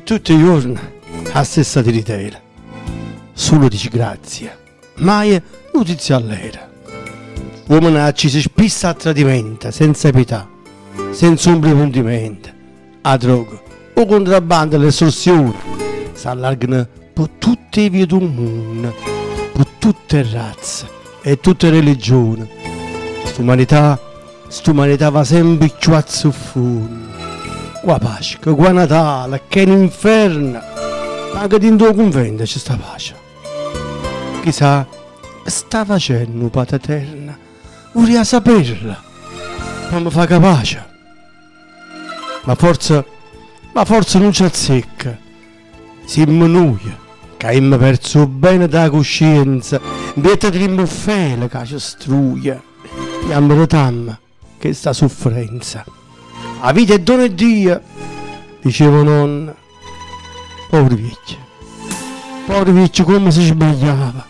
tutti i giorni la stessa tiritera. Solo disgrazia, mai notizie all'era. Uomonacci si spissa a tradimento, senza pietà, senza un prepondimento. A droga, o contrabbando, le estorsioni si allargano per tutte le vie del mondo, per tutte le razze e tutte le religioni. St'umanità va sempre più a zuffondo. Qua Pasqua, qua Natale, che è un inferno. Anche dentro il convento c'è sta pace. Chissà, sta facendo pata eterna. Vorrei saperla, ma mi fa capace. Ma forse non c'è zecca. Si immanuia, che abbiamo perso bene da coscienza. Invece di rimuffere che ci struia. E ammettiamo che sta sofferenza. La vita è dono e Dio, dicevo nonna. Povero vecchio come si sbagliava.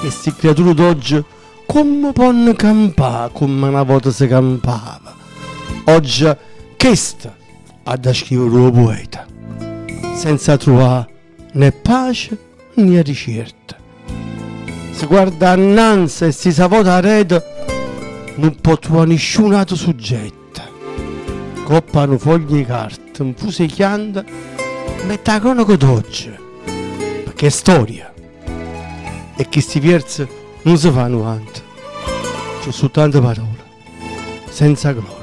Queste creature d'oggi come possono campare come una volta si campava. Oggi questa ha da scrivere un poeta, senza trovare né pace né ricerca. Si guarda innanzi e si savota a rete, non può trovare nessun altro soggetto. Coppano foglie di carta, infuse chiante, mette la cronaca d'oggi, perché è storia. E che sti versi non si fanno avanti, c'ho soltanto parole, senza gloria.